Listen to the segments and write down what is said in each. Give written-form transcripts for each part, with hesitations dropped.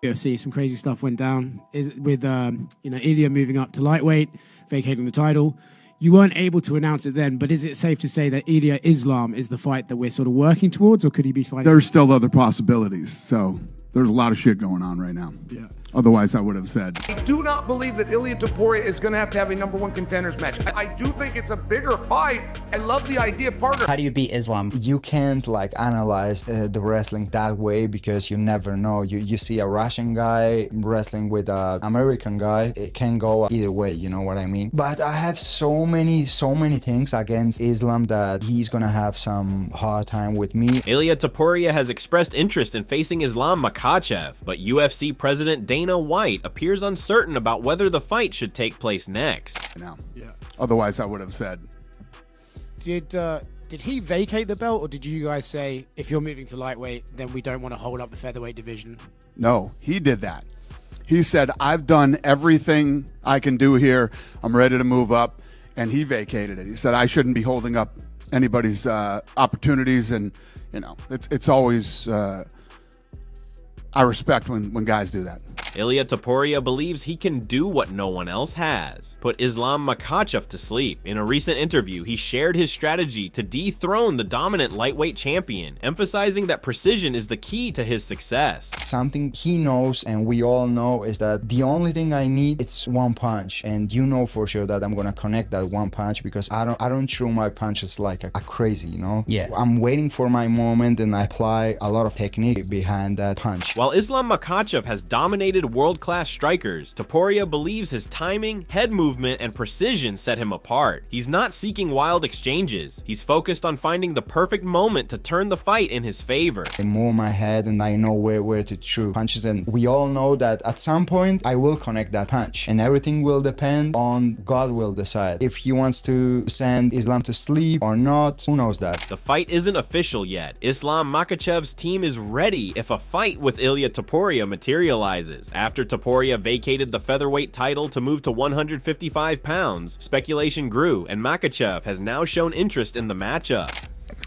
UFC, some crazy stuff went down with Ilia moving up to lightweight, vacating the title. You weren't able to announce it then, but is it safe to say that Ilia Islam is the fight that we're sort of working towards, or could he be fighting? There's still other possibilities, so there's a lot of shit going on right now. Yeah. Otherwise, I would have said. I do not believe that Ilia Topuria is going to have a number one contenders match. I do think it's a bigger fight. I love the idea of partner. How do you beat Islam? You can't analyze the wrestling that way because you never know. You see a Russian guy wrestling with an American guy. It can go either way, you know what I mean? But I have so many things against Islam that he's going to have some hard time with me. Ilia Topuria has expressed interest in facing Islam Makhachev, but UFC President Dana White appears uncertain about whether the fight should take place next. No. Yeah. Otherwise, I would have said. Did he vacate the belt, or did you guys say, if you're moving to lightweight, then we don't want to hold up the featherweight division? No, he did that. He said, I've done everything I can do here. I'm ready to move up. And he vacated it. He said, I shouldn't be holding up anybody's opportunities. And, it's always, I respect when guys do that. Ilia Topuria believes he can do what no one else has, put Islam Makhachev to sleep. In a recent interview, he shared his strategy to dethrone the dominant lightweight champion, emphasizing that precision is the key to his success. Something he knows and we all know is that the only thing I need is one punch, and you know for sure that I'm gonna connect that one punch because I don't throw my punches like a crazy, Yeah. I'm waiting for my moment and I apply a lot of technique behind that punch. While Islam Makhachev has dominated world-class strikers, Topuria believes his timing, head movement, and precision set him apart. He's not seeking wild exchanges. He's focused on finding the perfect moment to turn the fight in his favor. I move my head and I know where to throw punches, and we all know that at some point I will connect that punch, and everything will depend on God will decide. If he wants to send Islam to sleep or not, who knows that. The fight isn't official yet. Islam Makhachev's team is ready if a fight with Ilia Topuria materializes. After Topuria vacated the featherweight title to move to 155 pounds, speculation grew, and Makhachev has now shown interest in the matchup.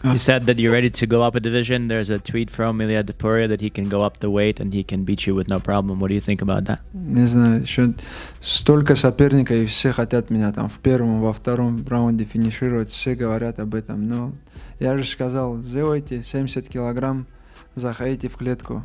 You said that you're ready to go up a division. There's a tweet from Ilia Topuria that he can go up the weight and he can beat you with no problem. What do you think about that? Не знаю, еще столько соперников, и все хотят меня там в первом, во втором раунде финишировать, все говорят об этом. Но я же сказал, сделайте 70 килограмм, заходите в клетку.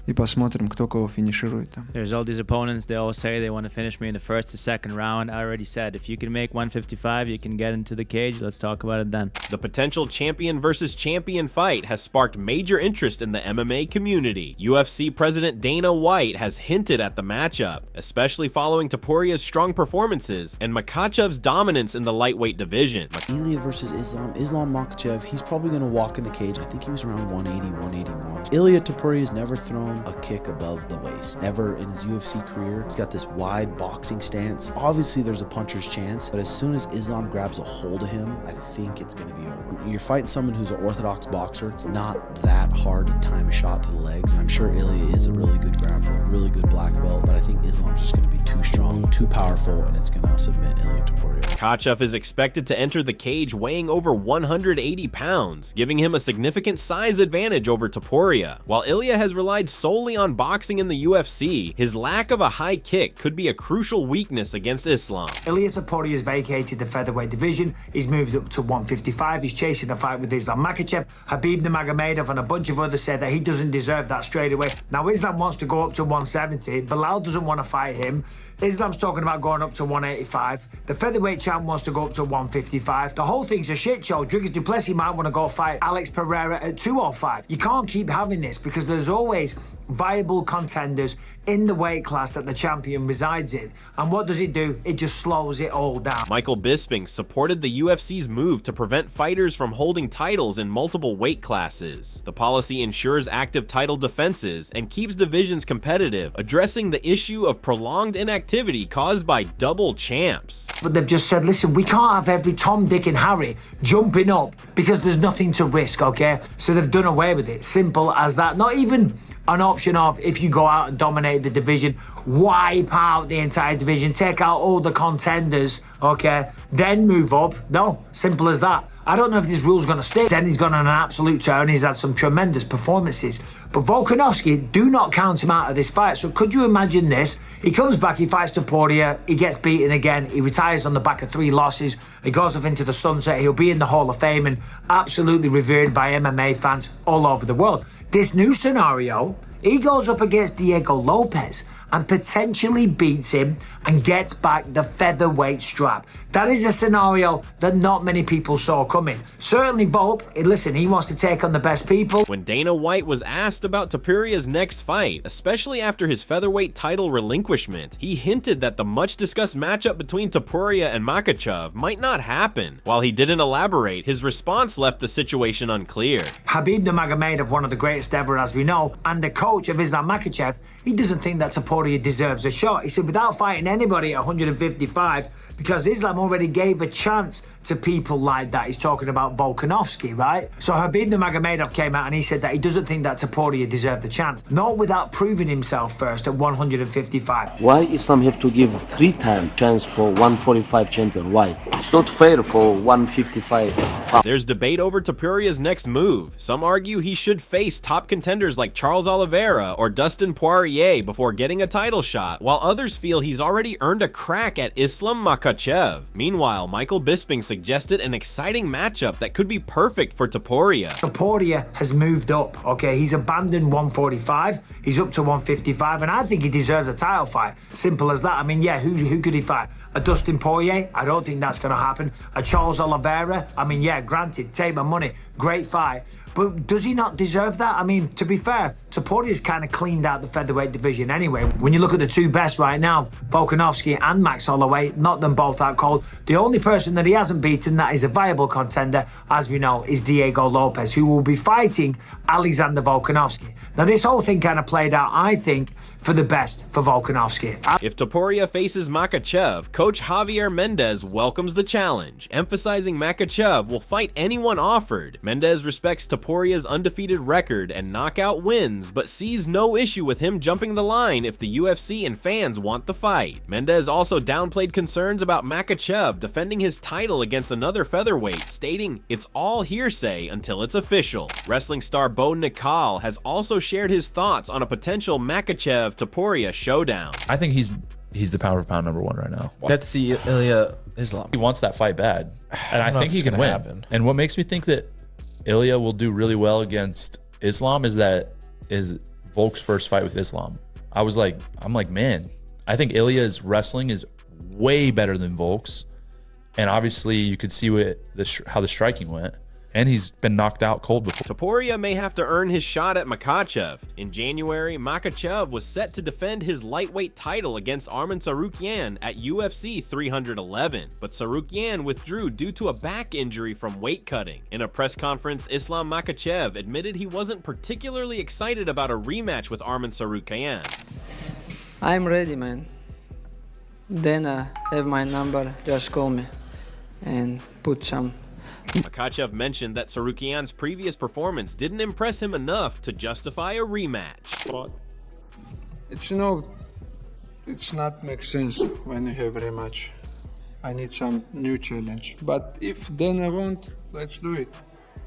И посмотрим, кто кого финиширует там. There's all these opponents, they all say they want to finish me in the first or second round. I already said, if you can make 155, you can get into the cage. Let's talk about it then. The potential champion versus champion fight has sparked major interest in the MMA community. UFC President Dana White has hinted at the matchup, especially following Topuria's strong performances and Makhachev's dominance in the lightweight division. Ilia versus Islam Makhachev, he's probably going to walk in the cage. I think he was around 180, 181. Ilia Topuria has never thrown a kick above the waist. Never in his UFC career. He's got this wide boxing stance. Obviously, there's a puncher's chance, but as soon as Islam grabs a hold of him, I think it's going to be over. You're fighting someone who's an orthodox boxer. It's not that hard to time a shot to the legs, and I'm sure Ilia is a really good grappler, really good black belt, but I think Islam's just going to be too strong, too powerful, and it's going to submit Ilia Topuria. Makhachev is expected to enter the cage weighing over 180 pounds, giving him a significant size advantage over Topuria. While Ilia has relied solely on boxing in the UFC, his lack of a high kick could be a crucial weakness against Islam. Ilia Topuria has vacated the featherweight division. He's moved up to 155. He's chasing a fight with Islam Makhachev. Khabib Nurmagomedov and a bunch of others said that he doesn't deserve that straight away. Now Islam wants to go up to 170. Bilal doesn't want to fight him. Islam's talking about going up to 185. The featherweight champ wants to go up to 155. The whole thing's a shit show. Dricus du Plessis might want to go fight Alex Pereira at 205. You can't keep having this because there's always viable contenders in the weight class that the champion resides in. And what does it do? It just slows it all down. Michael Bisping supported the UFC's move to prevent fighters from holding titles in multiple weight classes. The policy ensures active title defenses and keeps divisions competitive, addressing the issue of prolonged inactivity caused by double champs. But they've just said, listen, we can't have every Tom, Dick and Harry jumping up because there's nothing to risk, okay? So they've done away with it. Simple as that. Not even an option of, if you go out and dominate the division, wipe out the entire division, take out all the contenders okay, then move up. No, simple as that. I don't know if this rule's going to stick. Then he's gone on an absolute turn. He's had some tremendous performances. But Volkanovski, do not count him out of this fight. So could you imagine this? He comes back, he fights Topuria, he gets beaten again, he retires on the back of 3 losses, he goes off into the sunset, he'll be in the Hall of Fame and absolutely revered by MMA fans all over the world. This new scenario, he goes up against Diego Lopez and potentially beats him and gets back the featherweight strap. That is a scenario that not many people saw coming. Certainly Volk, listen, he wants to take on the best people. When Dana White was asked about Topuria's next fight, especially after his featherweight title relinquishment, he hinted that the much-discussed matchup between Topuria and Makhachev might not happen. While he didn't elaborate, his response left the situation unclear. Khabib Nurmagomedov, one of the greatest ever as we know, and the coach of Islam Makhachev, he doesn't think that Topuria deserves a shot. He said without fighting anybody at 155, because Islam already gave a chance to people like that. He's talking about Volkanovski, right? So Khabib Nurmagomedov came out and he said that he doesn't think that Topuria deserved a chance, not without proving himself first at 155. Why Islam have to give 3-time chance for 145 champion? Why? It's not fair for 155. There's debate over Topuria's next move. Some argue he should face top contenders like Charles Oliveira or Dustin Poirier before getting a title shot, while others feel he's already earned a crack at Islam Makhachev. Meanwhile, Michael Bisping suggested an exciting matchup that could be perfect for Topuria. Topuria has moved up, okay? He's abandoned 145, he's up to 155, and I think he deserves a title fight. Simple as that. I mean, yeah, who could he fight? A Dustin Poirier? I don't think that's going to happen. A Charles Oliveira? I mean, yeah, granted, take my money, great fight. But does he not deserve that? I mean, to be fair, Topuria's kind of cleaned out the featherweight division anyway. When you look at the 2 best right now, Volkanovski and Max Holloway, knocked them both out cold. The only person that he hasn't beaten that is a viable contender, as we know, is Diego Lopez, who will be fighting Alexander Volkanovski. Now, this whole thing kind of played out, I think, for the best for Volkanovski. If Topuria faces Makhachev, coach Javier Mendez welcomes the challenge, emphasizing Makhachev will fight anyone offered. Mendez respects Topuria's undefeated record and knockout wins, but sees no issue with him jumping the line if the UFC and fans want the fight. Mendez also downplayed concerns about Makhachev defending his title against another featherweight, stating, "It's all hearsay until it's official." Wrestling star Bo Nickal has also shared his thoughts on a potential Makhachev-Topuria showdown. I think he's the pound for pound #1 right now. Let's see Ilia Islam. He wants that fight bad, and I think he can win. Happen. And what makes me think that Ilia will do really well against Islam is Volk's first fight with Islam. I'm like, man, I think Ilia's wrestling is way better than Volk's, and obviously you could see how the striking went. And he's been knocked out cold before. Topuria may have to earn his shot at Makhachev. In January, Makhachev was set to defend his lightweight title against Arman Tsarukyan at UFC 311, but Tsarukyan withdrew due to a back injury from weight cutting. In a press conference, Islam Makhachev admitted he wasn't particularly excited about a rematch with Arman Tsarukyan. I'm ready, man. Dana have my number, just call me and put some. Makhachev mentioned that Tsarukyan's previous performance didn't impress him enough to justify a rematch. It's it's not make sense when you have a rematch. I need some new challenge. But if Dana won't, let's do it.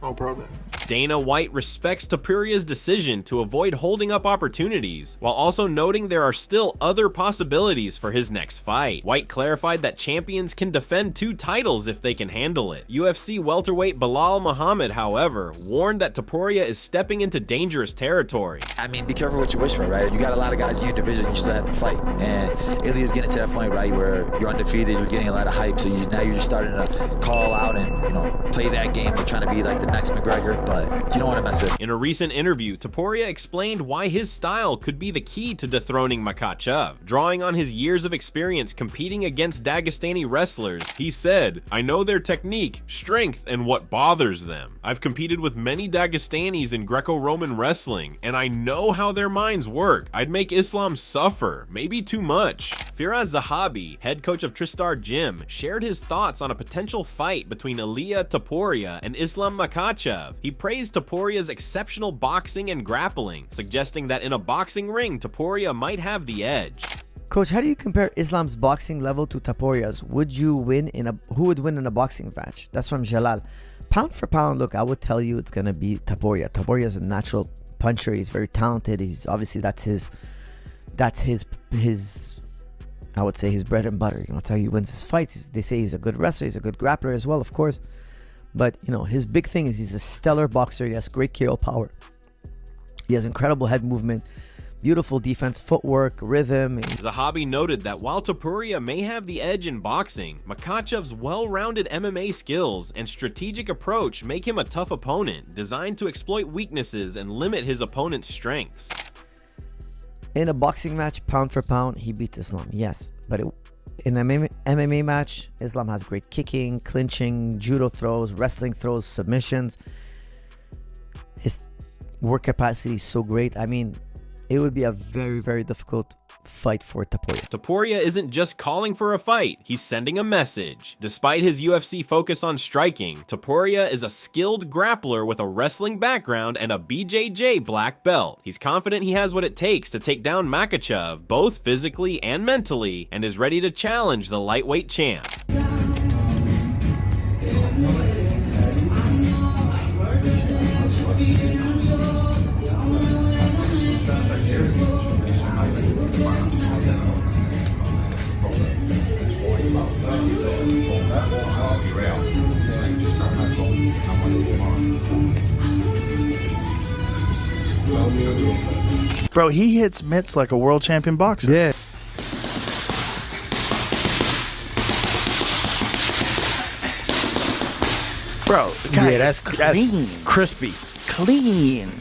No problem. Dana White respects Topuria's decision to avoid holding up opportunities, while also noting there are still other possibilities for his next fight. White clarified that champions can defend 2 titles if they can handle it. UFC welterweight Belal Muhammad, however, warned that Topuria is stepping into dangerous territory. I mean, be careful what you wish for, right? You got a lot of guys in your division you still have to fight, and Ilia's getting to that point, right, where you're undefeated, you're getting a lot of hype, so now you're just starting to call out and play that game of trying to be like the next McGregor, but you don't want to mess with it. In a recent interview, Topuria explained why his style could be the key to dethroning Makhachev. Drawing on his years of experience competing against Dagestani wrestlers, he said, "I know their technique, strength, and what bothers them. I've competed with many Dagestanis in Greco-Roman wrestling, and I know how their minds work. I'd make Islam suffer, maybe too much." Firas Zahabi, head coach of Tristar Gym, shared his thoughts on a potential fight between Ilia Topuria and Islam Makhachev. He praised Topuria's exceptional boxing and grappling, suggesting that in a boxing ring, Topuria might have the edge. Coach, how do you compare Islam's boxing level to Topuria's? Who would win in a boxing match? That's from Jalal. Pound for pound, look, I would tell you it's gonna be Topuria. Topuria is a natural puncher. He's very talented. He's obviously that's his I would say his bread and butter. That's how he wins his fights. They say he's a good wrestler. He's a good grappler as well, of course. But his big thing is he's a stellar boxer. He has great KO power. He has incredible head movement. Beautiful defense, footwork, rhythm. Zahabi noted that while Topuria may have the edge in boxing, Makhachev's well-rounded MMA skills and strategic approach make him a tough opponent, designed to exploit weaknesses and limit his opponent's strengths. In a boxing match, pound for pound, he beats Islam, yes. But in an MMA match, Islam has great kicking, clinching, judo throws, wrestling throws, submissions. His work capacity is so great. I mean, it would be a very, very difficult fight for Topuria. Topuria isn't just calling for a fight, he's sending a message. Despite his UFC focus on striking, Topuria is a skilled grappler with a wrestling background and a BJJ black belt. He's confident he has what it takes to take down Makhachev, both physically and mentally, and is ready to challenge the lightweight champ. Bro, he hits mitts like a world champion boxer. Yeah. Bro, guy, yeah, that's clean. Crispy. Clean.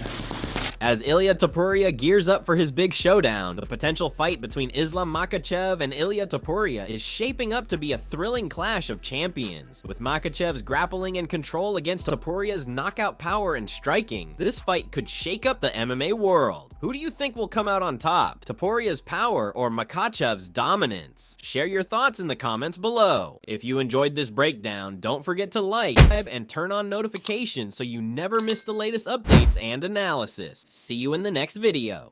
As Ilia Topuria gears up for his big showdown, the potential fight between Islam Makhachev and Ilia Topuria is shaping up to be a thrilling clash of champions. With Makhachev's grappling and control against Topuria's knockout power and striking, this fight could shake up the MMA world. Who do you think will come out on top? Topuria's power or Makhachev's dominance? Share your thoughts in the comments below. If you enjoyed this breakdown, don't forget to like, subscribe, and turn on notifications so you never miss the latest updates and analysis. See you in the next video.